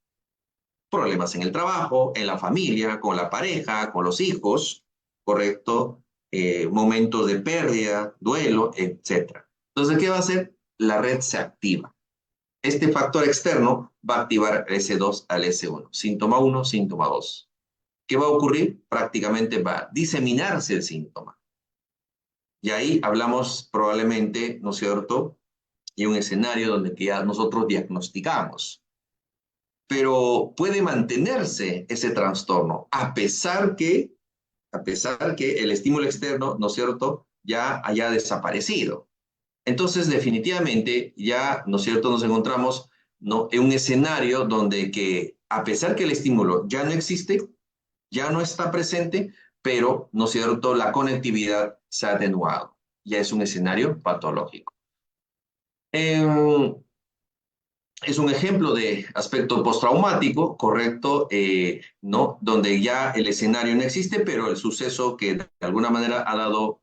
Problemas en el trabajo, en la familia, con la pareja, con los hijos, ¿correcto? Momentos de pérdida, duelo, etcétera. Entonces, ¿qué va a hacer? La red se activa. Este factor externo va a activar el S2 al S1. Síntoma 1, síntoma 2. ¿Qué va a ocurrir? Prácticamente va a diseminarse el síntoma. Y ahí hablamos probablemente, ¿no es cierto?, de un escenario donde ya nosotros diagnosticamos. Pero puede mantenerse ese trastorno a pesar que el estímulo externo, ¿no es cierto?, ya haya desaparecido. Entonces, definitivamente, ya, ¿no es cierto?, nos encontramos, ¿no?, en un escenario donde que, a pesar que el estímulo ya no existe, ya no está presente, pero, ¿no es cierto?, la conectividad se ha atenuado. Ya es un escenario patológico. Eh, es un ejemplo de aspecto postraumático, correcto, ¿no? Donde ya el escenario no existe, pero el suceso que de alguna manera ha dado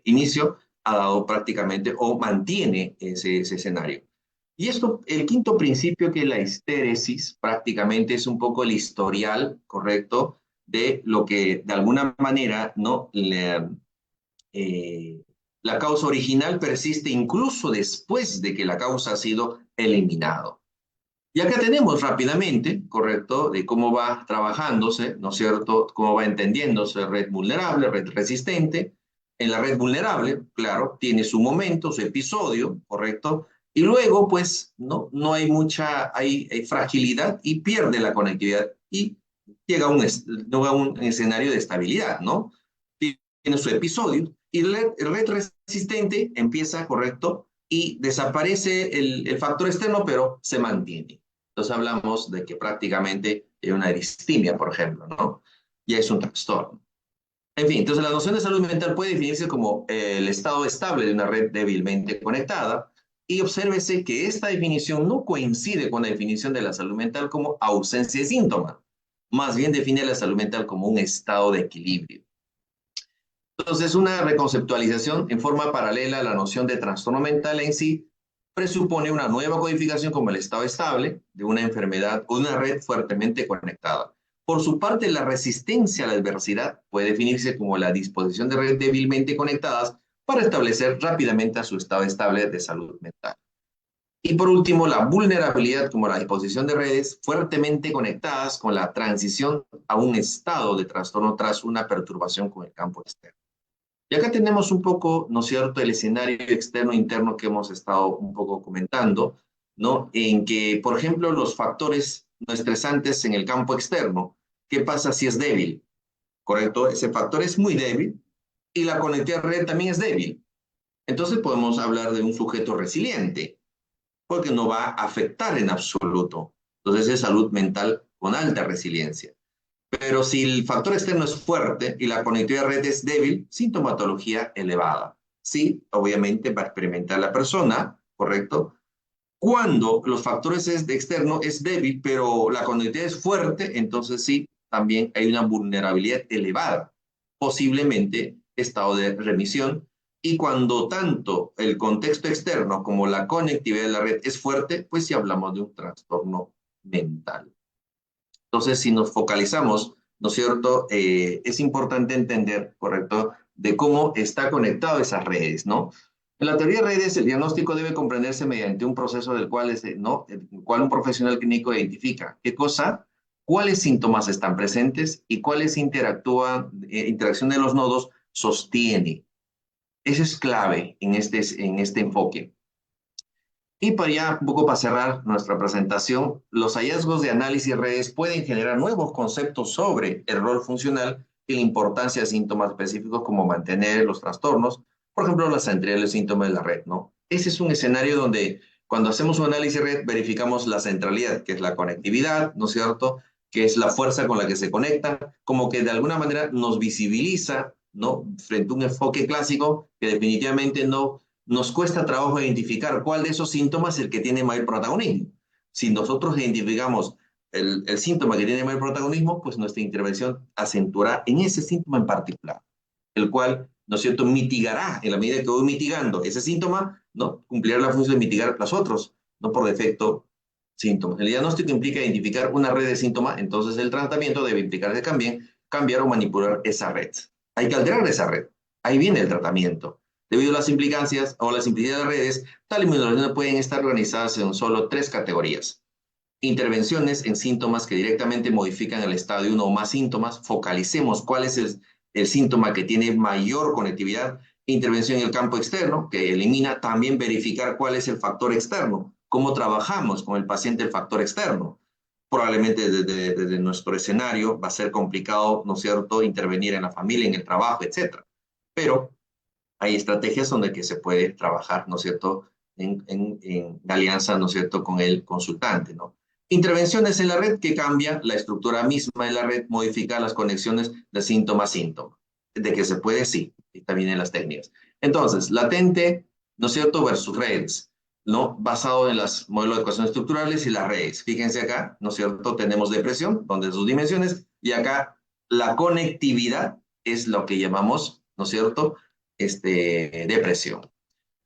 inicio, ha dado prácticamente o mantiene ese escenario. Y esto, el quinto principio, que es la histéresis, prácticamente es un poco el historial, correcto, de lo que de alguna manera, ¿no? Eh, la causa original persiste incluso después de que la causa ha sido eliminado. Y acá tenemos rápidamente, correcto, de cómo va trabajándose, ¿no es cierto? Cómo va entendiéndose red vulnerable, red resistente. En la red vulnerable, claro, tiene su momento, su episodio, correcto. Y luego, pues, no hay mucha, hay fragilidad y pierde la conectividad y llega a un escenario de estabilidad, ¿no? Tiene su episodio y el red resistente empieza, correcto, y desaparece el factor externo, pero se mantiene. Entonces hablamos de que prácticamente hay una eristimia, por ejemplo, ¿no? Ya es un trastorno. En fin, entonces la noción de salud mental puede definirse como el estado estable de una red débilmente conectada, y obsérvese que esta definición no coincide con la definición de la salud mental como ausencia de síntomas. Más bien define la salud mental como un estado de equilibrio. Entonces, una reconceptualización en forma paralela a la noción de trastorno mental en sí presupone una nueva codificación como el estado estable de una enfermedad o una red fuertemente conectada. Por su parte, la resistencia a la adversidad puede definirse como la disposición de redes débilmente conectadas para establecer rápidamente a su estado estable de salud mental. Y por último, la vulnerabilidad como la disposición de redes fuertemente conectadas con la transición a un estado de trastorno tras una perturbación con el campo externo. Y acá tenemos un poco, ¿no es cierto?, el escenario externo e interno que hemos estado un poco comentando, ¿no? En que, por ejemplo, los factores no estresantes en el campo externo, ¿qué pasa si es débil? ¿Correcto? Ese factor es muy débil y la conectividad red también es débil. Entonces podemos hablar de un sujeto resiliente, porque no va a afectar en absoluto. Entonces es salud mental con alta resiliencia. Pero si el factor externo es fuerte y la conectividad de red es débil, sintomatología elevada. Sí, obviamente va a experimentar la persona, ¿correcto? Cuando los factores de externo es débil, pero la conectividad es fuerte, entonces sí, también hay una vulnerabilidad elevada, posiblemente estado de remisión. Y cuando tanto el contexto externo como la conectividad de la red es fuerte, pues sí hablamos de un trastorno mental. Entonces, si nos focalizamos, ¿no es cierto? Es importante entender, ¿correcto?, de cómo está conectado esas redes, ¿no? En la teoría de redes, el diagnóstico debe comprenderse mediante un proceso del cual, ¿no?, el cual un profesional clínico identifica qué cosa, cuáles síntomas están presentes y cuáles interacción de los nodos sostiene. Eso es clave en este enfoque. Y para ya, un poco para cerrar nuestra presentación, los hallazgos de análisis de redes pueden generar nuevos conceptos sobre el rol funcional y la importancia de síntomas específicos como mantener los trastornos, por ejemplo, la centralidad de los síntomas de la red, ¿no? Ese es un escenario donde cuando hacemos un análisis de red verificamos la centralidad, que es la conectividad, ¿no es cierto?, que es la fuerza con la que se conecta, como que de alguna manera nos visibiliza, ¿no?, frente a un enfoque clásico que definitivamente no nos cuesta trabajo identificar cuál de esos síntomas es el que tiene mayor protagonismo. Si nosotros identificamos el síntoma que tiene mayor protagonismo, pues nuestra intervención acentuará en ese síntoma en particular, el cual, ¿no es cierto?, mitigará, en la medida que voy mitigando ese síntoma, ¿no?, cumplirá la función de mitigar los otros, no por defecto síntomas. El diagnóstico implica identificar una red de síntomas, entonces el tratamiento debe implicar también cambiar o manipular esa red. Hay que alterar esa red. Ahí viene el tratamiento. Debido a las implicancias o la simplicidad de las redes, tales inmunologías pueden estar organizadas en solo tres categorías. Intervenciones en síntomas que directamente modifican el estado de uno o más síntomas. Focalicemos cuál es el síntoma que tiene mayor conectividad. Intervención en el campo externo, que elimina también verificar cuál es el factor externo. Cómo trabajamos con el paciente el factor externo. Probablemente desde nuestro escenario va a ser complicado, ¿no es cierto?, intervenir en la familia, en el trabajo, etcétera. Pero hay estrategias donde que se puede trabajar, ¿no es cierto?, en alianza, ¿no es cierto?, con el consultante, ¿no? Intervenciones en la red que cambian la estructura misma de la red, modifica las conexiones de síntoma a síntoma. De que se puede, sí, y también en las técnicas. Entonces, latente, ¿no es cierto?, versus redes. ¿no? Basado en los modelos de ecuaciones estructurales y las redes. Fíjense acá, ¿no es cierto? Tenemos depresión, donde sus dimensiones, y acá la conectividad es lo que llamamos, ¿no es cierto? Depresión.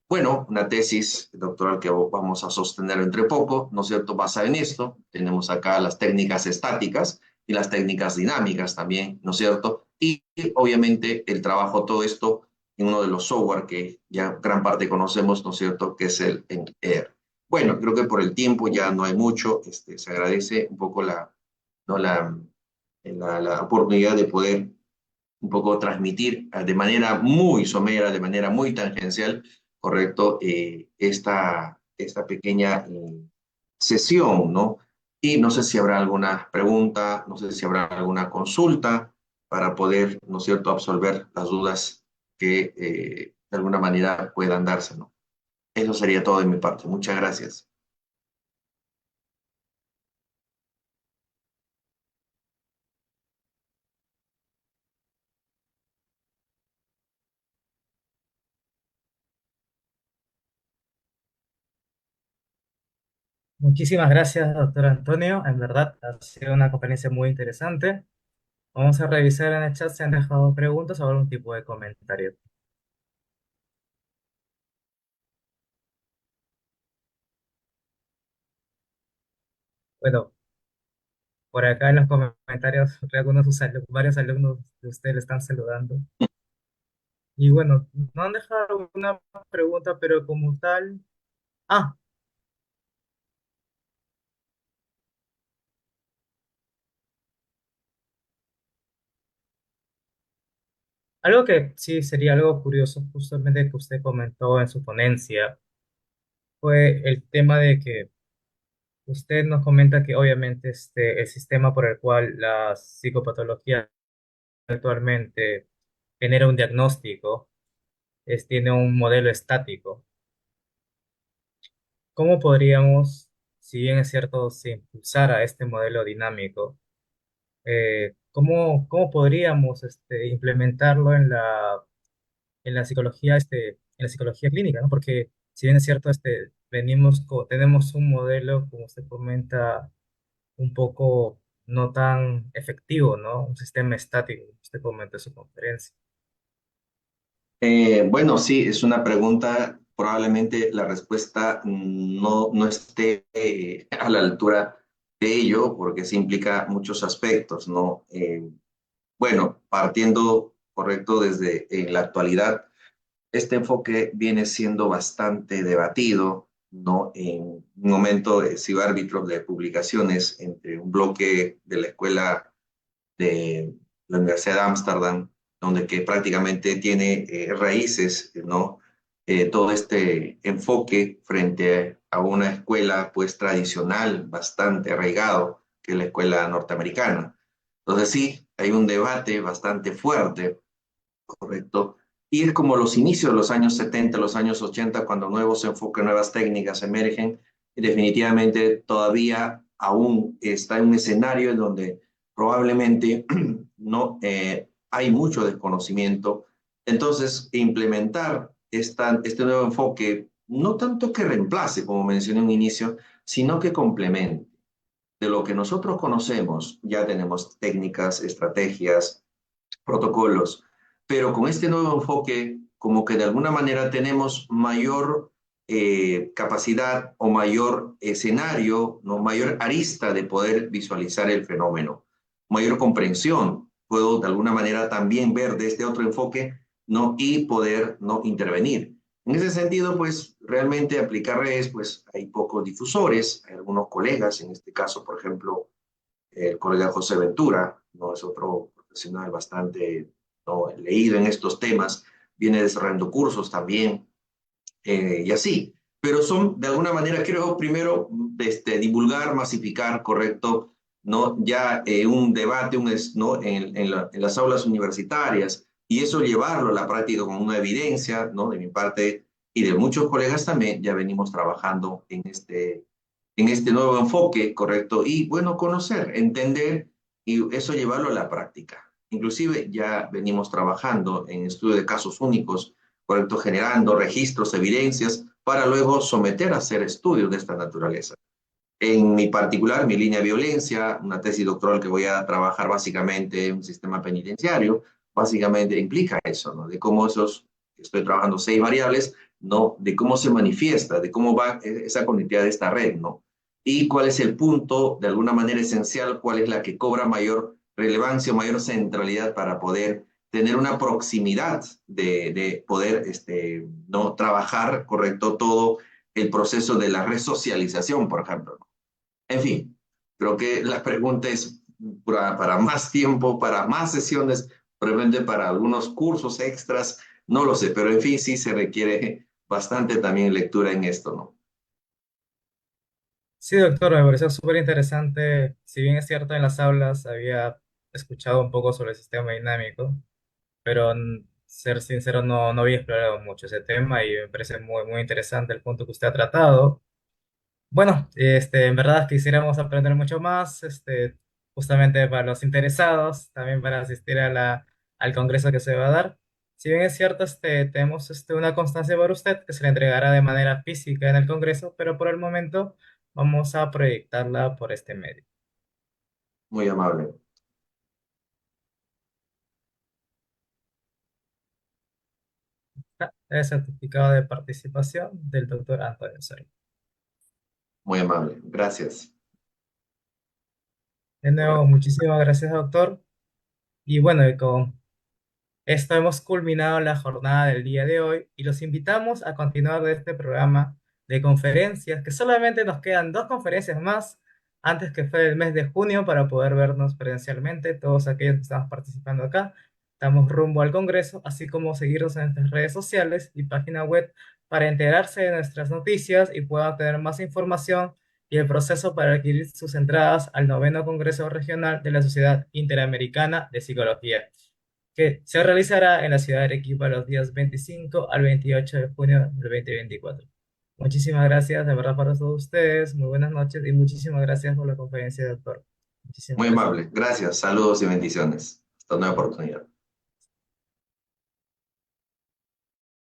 Bueno, una tesis doctoral que vamos a sostener entre poco, ¿no es cierto?, basada en esto. Tenemos acá las técnicas estáticas y las técnicas dinámicas también, ¿no es cierto? Y obviamente el trabajo, todo esto, en uno de los software que ya gran parte conocemos, ¿no es cierto?, que es el Air. Bueno, creo que por el tiempo ya no hay mucho. Se agradece un poco ¿no? la oportunidad de poder un poco transmitir de manera muy somera, de manera muy tangencial, correcto, esta pequeña sesión, ¿no? Y no sé si habrá alguna pregunta, no sé si habrá alguna consulta para poder, ¿no es cierto?, absolver las dudas que de alguna manera puedan darse, ¿no? Eso sería todo de mi parte. Muchas gracias. Muchísimas gracias, doctor Antonio. En verdad, ha sido una conferencia muy interesante. Vamos a revisar en el chat si han dejado preguntas o algún tipo de comentario. Bueno, por acá en los comentarios, algunos varios alumnos de ustedes le están saludando. Y bueno, no han dejado una pregunta, pero como tal. Ah, algo que sí sería algo curioso, justamente que usted comentó en su ponencia, fue el tema de que usted nos comenta que obviamente el sistema por el cual la psicopatología actualmente genera un diagnóstico tiene un modelo estático. ¿Cómo podríamos, si bien es cierto, se impulsara este modelo dinámico, cómo podríamos implementarlo en la psicología, en la psicología clínica, ¿no? Porque si bien es cierto, tenemos un modelo, como usted comenta, un poco no tan efectivo, ¿no? Un sistema estático, como usted comenta en su conferencia. Bueno, sí, es una pregunta, probablemente la respuesta no esté a la altura de ello, porque sí implica muchos aspectos, ¿no? Bueno, partiendo, correcto, desde en la actualidad, este enfoque viene siendo bastante debatido, ¿no? En un momento he sido árbitro de publicaciones entre un bloque de la escuela de la Universidad de Ámsterdam, donde que prácticamente tiene raíces, ¿no? Todo este enfoque frente a una escuela pues tradicional, bastante arraigado, que es la escuela norteamericana. Entonces sí, hay un debate bastante fuerte, ¿correcto? Y es como los inicios de los años 70, los años 80, cuando nuevos enfoques, nuevas técnicas emergen, y definitivamente todavía aún está en un escenario en donde probablemente no hay mucho desconocimiento. Entonces, implementar este nuevo enfoque, no tanto que reemplace, como mencioné en un inicio, sino que complemente. De lo que nosotros conocemos, ya tenemos técnicas, estrategias, protocolos, pero con este nuevo enfoque, como que de alguna manera tenemos mayor capacidad o mayor escenario, ¿no? Mayor arista de poder visualizar el fenómeno, mayor comprensión. Puedo de alguna manera también ver de este otro enfoque, ¿no? Y poder, ¿no? Intervenir. En ese sentido, pues realmente aplicar redes, pues hay pocos difusores, hay algunos colegas, en este caso, por ejemplo, el colega José Ventura, ¿no? Es otro profesional bastante, ¿no? leído en estos temas, viene desarrollando cursos también, y así. Pero son, de alguna manera, creo, primero, divulgar, masificar, correcto, ¿no? Ya un debate ¿no? en las aulas universitarias, y eso llevarlo a la práctica con una evidencia, ¿no? De mi parte y de muchos colegas también, ya venimos trabajando en este nuevo enfoque, correcto, y bueno, conocer, entender y eso llevarlo a la práctica. Inclusive ya venimos trabajando en estudio de casos únicos ¿correcto? Generando registros, evidencias, para luego someter a hacer estudios de esta naturaleza. En mi particular, mi línea de violencia, una tesis doctoral que voy a trabajar básicamente en un sistema penitenciario, básicamente implica eso, ¿no? De cómo estoy trabajando 6 variables, ¿no? De cómo se manifiesta, de cómo va esa conectividad de esta red, ¿no? Y cuál es el punto, de alguna manera esencial, cuál es la que cobra mayor relevancia o mayor centralidad para poder tener una proximidad de poder, ¿no? Trabajar, correcto, todo el proceso de la resocialización, por ejemplo, ¿no? En fin, creo que la pregunta es para más tiempo, para más sesiones, probablemente para algunos cursos extras, no lo sé, pero en fin, sí se requiere bastante también lectura en esto, ¿no? Sí, doctor, me pareció súper interesante. Si bien es cierto, en las aulas había escuchado un poco sobre el sistema dinámico, pero ser sincero, no había explorado mucho ese tema y me parece muy interesante el punto que usted ha tratado. Bueno, en verdad quisiéramos aprender mucho más, justamente para los interesados, también para asistir al congreso que se va a dar. Si bien es cierto, tenemos una constancia para usted que se le entregará de manera física en el congreso, pero por el momento vamos a proyectarla por este medio. Muy amable. El certificado de participación del doctor Antonio Soy. Muy amable. Gracias. De nuevo, muchísimas gracias, doctor. Y bueno, y con esto hemos culminado la jornada del día de hoy y los invitamos a continuar de este programa de conferencias, que solamente nos quedan 2 conferencias más antes que fue el mes de junio para poder vernos presencialmente, todos aquellos que estamos participando acá. Estamos rumbo al Congreso, así como seguirnos en nuestras redes sociales y página web para enterarse de nuestras noticias y puedan tener más información y el proceso para adquirir sus entradas al 9º Congreso Regional de la Sociedad Interamericana de Psicología, que se realizará en la ciudad de Arequipa los días 25 al 28 de junio del 2024. Muchísimas gracias de verdad para todos ustedes, muy buenas noches y muchísimas gracias por la conferencia, doctor. Muchísimas Muy gracias. amable. Gracias. Saludos y bendiciones. Hasta una oportunidad.